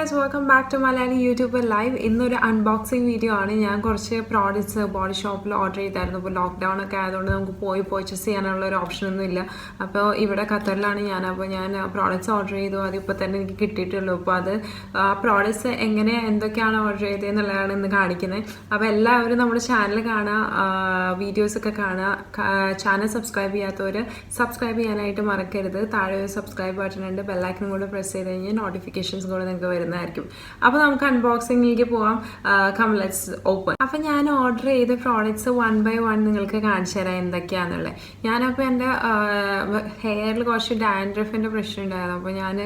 guys, welcome back to Malayali YouTube Live. ഇന്നൊരു unboxing video ആണ്. ഞാൻ കുറച്ച് പ്രോഡക്റ്റ്സ് ബോഡി ഷോപ്പിൽ ഓർഡർ ചെയ്തായിരുന്നു. ഇപ്പോൾ ലോക്ക്ഡൗൺ ഒക്കെ ആയതുകൊണ്ട് നമുക്ക് പോയി പർച്ചേസ് ചെയ്യാനുള്ള ഒരു ഓപ്ഷനൊന്നും ഇല്ല. അപ്പോൾ ഇവിടെ ഖത്തറിലാണ് ഞാൻ. അപ്പോൾ ഞാൻ പ്രോഡക്റ്റ്സ് ഓർഡർ ചെയ്തു. അതിപ്പോൾ തന്നെ എനിക്ക് കിട്ടിയിട്ടുള്ളൂ. അപ്പോൾ അത് പ്രോഡക്റ്റ്സ് എങ്ങനെ എന്തൊക്കെയാണ് ഓർഡർ ചെയ്തതെന്നുള്ളതാണ് ഇന്ന് കാണിക്കുന്നത്. അപ്പോൾ എല്ലാവരും നമ്മുടെ ചാനൽ കാണുക, വീഡിയോസൊക്കെ കാണുക. ചാനൽ സബ്സ്ക്രൈബ് ചെയ്യാത്തവർ സബ്സ്ക്രൈബ് ചെയ്യാനായിട്ട് മറക്കരുത്. താഴെ ഒരു സബ്സ്ക്രൈബ് ബട്ടൺ ഉണ്ട്. ബെല്ലൈക്കൺ കൂടെ പ്രസ് ചെയ്ത് കഴിഞ്ഞാൽ നോട്ടിഫിക്കേഷൻസ് കൂടെ നിങ്ങൾക്ക് വരുന്നതായിരിക്കും. അപ്പോൾ നമുക്ക് അൺബോക്സിംഗിലേക്ക് പോവാം. Come let's open. അപ്പോൾ ഞാൻ ഓർഡർ ചെയ്ത പ്രോഡക്റ്റ്സ് 1 by 1 നിങ്ങൾക്ക് കാണിച്ചു തരാം എന്തൊക്കെയാണെന്നുള്ളത്. ഞാനപ്പോൾ എൻ്റെ ഹെയറിൽ കുറച്ച് ഡാൻഡ്രഫിൻ്റെ പ്രശ്നം ഉണ്ടായിരുന്നു. അപ്പോൾ ഞാൻ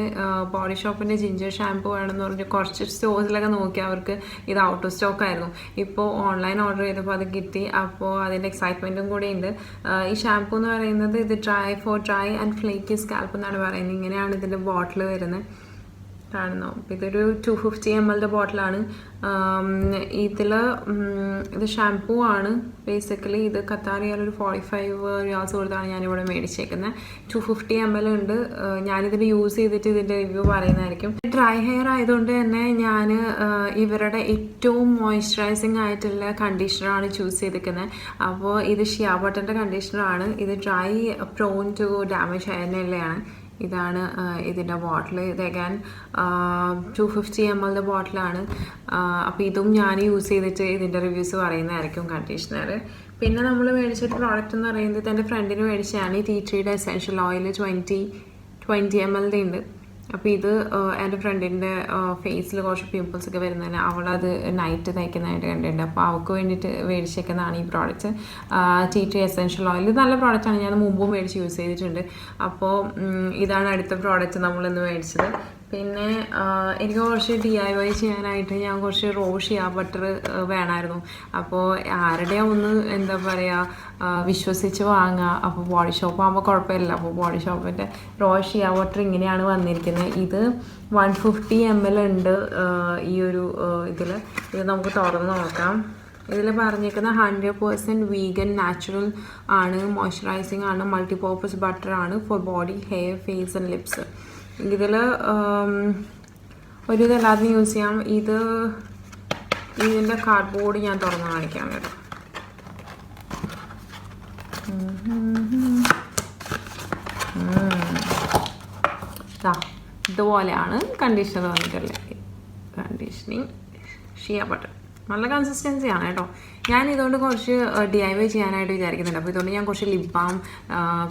ബോഡി ഷോപ്പിൻ്റെ ജിഞ്ചർ ഷാമ്പു വേണമെന്ന് പറഞ്ഞ് കുറച്ച് സ്റ്റോഴ്സിലൊക്കെ നോക്കി അവർക്ക് ഇത് ഔട്ട് ഓഫ് സ്റ്റോക്ക് ആയിരുന്നു. ഇപ്പോൾ ഓൺലൈൻ ഓർഡർ ചെയ്തപ്പോൾ അത് കിട്ടി. അപ്പോൾ അതിൻ്റെ എക്സൈറ്റ്മെൻറ്റും കൂടി ഉണ്ട്. ഈ ഷാമ്പു എന്ന് പറയുന്നത് ഇത് ഡ്രൈ ആൻഡ് ഫ്ലേക്കി സ്കാൽപ്പ് എന്നാണ് പറയുന്നത്. ഇങ്ങനെയാണ് ഇതിൻ്റെ ബോട്ടിൽ വരുന്നത്, കാണുന്നു. ഇതൊരു 250 ml ബോട്ടിലാണ്. ഇത് ഷാംപൂ ആണ് ബേസിക്കലി. ഇത് ഖത്താറിയാൽ ഒരു 45 റിയാൽസ് കൊടുത്താണ് ഞാനിവിടെ മേടിച്ചേക്കുന്നത്. 250 ml ഉണ്ട്. ഞാനിതിൽ യൂസ് ചെയ്തിട്ട് ഇതിൻ്റെ റിവ്യൂ പറയുന്നതായിരിക്കും. ഡ്രൈ ഹെയർ ആയതുകൊണ്ട് തന്നെ ഞാൻ ഇവരുടെ ഏറ്റവും മോയ്സ്ചറൈസിങ് ആയിട്ടുള്ള കണ്ടീഷണറാണ് ചൂസ് ചെയ്തിരിക്കുന്നത്. അപ്പോൾ ഇത് ഷിയ ബട്ടൻ്റെ കണ്ടീഷണറാണ്. ഇത് ഡ്രൈ പ്രോൺ ടു ഡാമേജ് ഹെയറിനുള്ളതാണ്. ഇതാണ് ഇതിൻ്റെ ബോട്ടിൽ. ഇത് അഗാൻ 250 ml ബോട്ടിലാണ്. അപ്പോൾ ഇതും ഞാൻ യൂസ് ചെയ്തിട്ട് ഇതിൻ്റെ റിവ്യൂസ് പറയുന്നതായിരിക്കും, കണ്ടീഷണർ. പിന്നെ നമ്മൾ മേടിച്ചൊരു പ്രോഡക്റ്റ് എന്ന് പറയുന്നത് എൻ്റെ ഫ്രണ്ടിന് മേടിച്ചതാണ്. ടീ ട്രീയുടെ എസെൻഷ്യൽ ഓയിൽ 20 ml ഉണ്ട്. അപ്പോൾ ഇത് എൻ്റെ ഫ്രണ്ടിൻ്റെ ഫേസിൽ കുറച്ച് പിമ്പിൾസ് ഒക്കെ വരുന്നതിന് അവളത് നൈറ്റ് തയ്ക്കുന്നതായിട്ട് കണ്ടിട്ടുണ്ട്. അപ്പോൾ അവൾക്ക് വേണ്ടിയിട്ട് മേടിച്ചേക്കുന്നതാണ് ഈ product. Tea tree essential oil. ഇത് നല്ല പ്രോഡക്റ്റാണ്. ഞാൻ മുമ്പും മേടിച്ച് യൂസ് ചെയ്തിട്ടുണ്ട്. അപ്പോൾ ഇതാണ് അടുത്ത പ്രോഡക്റ്റ് നമ്മളിന്ന് മേടിച്ചത്. പിന്നെ എനിക്ക് കുറച്ച് DIY ചെയ്യാനായിട്ട് ഞാൻ കുറച്ച് ഷിയ ബട്ടർ വേണമായിരുന്നു. അപ്പോൾ ആരുടെയാ ഒന്ന് എന്താ പറയുക വിശ്വസിച്ച് വാങ്ങുക. അപ്പോൾ ബോഡി ഷോപ്പ് ആകുമ്പോൾ കുഴപ്പമില്ല. അപ്പോൾ ബോഡി ഷോപ്പിൻ്റെ ഷിയ ബട്ടർ ഇങ്ങനെയാണ് വന്നിരിക്കുന്നത്. ഇത് 150 ml ഉണ്ട് ഈ ഒരു ഇതിൽ. ഇത് നമുക്ക് തുറന്ന് നോക്കാം. ഇതിൽ പറഞ്ഞേക്കുന്ന 100% വീഗൻ നാച്ചുറൽ ആണ്, മോയ്സ്ചറൈസിങ് ആണ്, മൾട്ടിപർപ്പസ് ബട്ടർ ആണ് for body, hair, face and lips. ഇതിൽ ഒരു ഇതെല്ലാതും യൂസ് ചെയ്യാം. ഇതിൻ്റെ കാർഡ്ബോർഡ് ഞാൻ തുറന്ന് കാണിക്കാം കേട്ടോ. ഇതുപോലെയാണ് കണ്ടീഷണർ വന്നിട്ടുള്ളത്. കണ്ടീഷനിങ് ഷിയ ബട്ടർ നല്ല കൺസിസ്റ്റൻസിയാണ് കേട്ടോ. ഞാൻ ഇതുകൊണ്ട് കുറച്ച് DIY ചെയ്യാനായിട്ട് വിചാരിക്കുന്നുണ്ട്. അപ്പോൾ ഇതുകൊണ്ട് ഞാൻ കുറച്ച് ലിപ് ബാം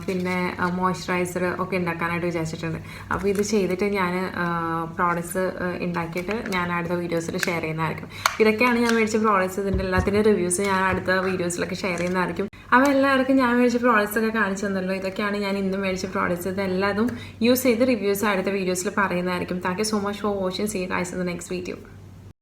പിന്നെ മോയ്സ്ചറൈസർ ഒക്കെ ഉണ്ടാക്കാനായിട്ട് വിചാരിച്ചിട്ടുണ്ട്. അപ്പോൾ ഇത് ചെയ്തിട്ട് ഞാൻ പ്രോഡക്റ്റ്സ് ഉണ്ടാക്കിയിട്ട് ഞാൻ അടുത്ത വീഡിയോസിൽ ഷെയർ ചെയ്യുന്നതായിരിക്കും. ഇതൊക്കെയാണ് ഞാൻ മേടിച്ച പ്രോഡക്റ്റ്സ്. ഇതിൻ്റെ എല്ലാത്തിൻ്റെ റിവ്യൂസ് ഞാൻ അടുത്ത വീഡിയോസിലൊക്കെ ഷെയർ ചെയ്യുന്നതായിരിക്കും. അപ്പോൾ എല്ലാവർക്കും ഞാൻ മേടിച്ച പ്രോഡക്റ്റ്സ് ഒക്കെ കാണിച്ചു തന്നല്ലോ. ഇതൊക്കെയാണ് ഞാൻ ഇന്ന് മേടിച്ച പ്രോഡക്റ്റ്സ്. ഇതെല്ലാതും യൂസ് ചെയ്ത് റിവ്യൂസ് അടുത്ത വീഡിയോസിൽ പറയുന്നതായിരിക്കും. Thank you so much for watching. See you guys in the next video.